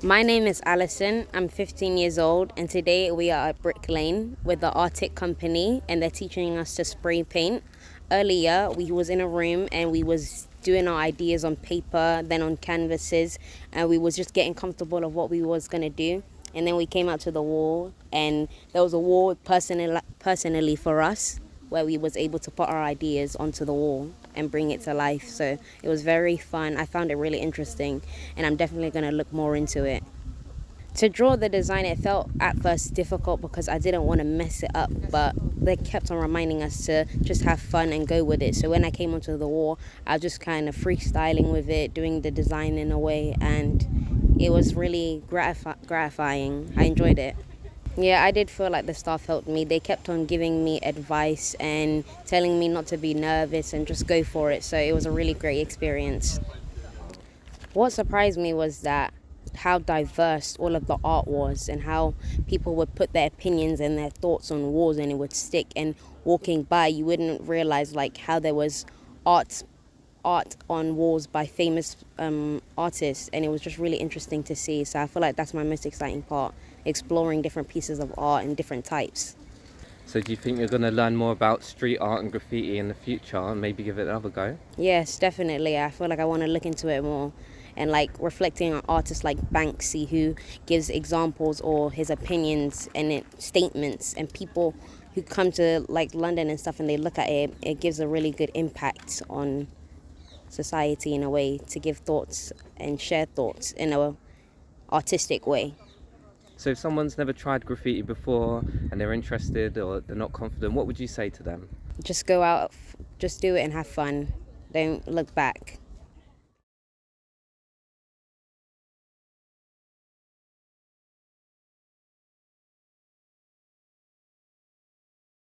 My name is Alison. I'm 15 years old, and today we are at Brick Lane with the ARTIQ company, and they're teaching us to spray paint. Earlier, we was in a room and we was doing our ideas on paper, then on canvases, and we was just getting comfortable of what we was gonna do. And then we came out to the wall, and there was a wall personally for us, where we was able to put our ideas onto the wall and bring it to life. So it was very fun. I found it really interesting, and I'm definitely going to look more into it. To draw the design, it felt at first difficult because I didn't want to mess it up, but they kept on reminding us to just have fun and go with it. So when I came onto the wall, I was just kind of freestyling with it, doing the design in a way, and it was really gratifying. I enjoyed it. Yeah, I did feel like the staff helped me. They kept on giving me advice and telling me not to be nervous and just go for it. So it was a really great experience. What surprised me was that how diverse all of the art was, and how people would put their opinions and their thoughts on walls and it would stick. And walking by, you wouldn't realize like how there was art on walls by famous artists, and it was just really interesting to see. So I feel like that's my most exciting part, exploring different pieces of art and different types. So do you think you're going to learn more about street art and graffiti in the future and maybe give it another go? Yes, definitely. I feel like I want to look into it more, and like reflecting on artists like Banksy, who gives examples or his opinions and statements, and people who come to like London and stuff and they look at it, it gives a really good impact on society in a way, to give thoughts and share thoughts in a artistic way. So if someone's never tried graffiti before and they're interested or they're not confident, what would you say to them? Just go out, just do it and have fun. Don't look back.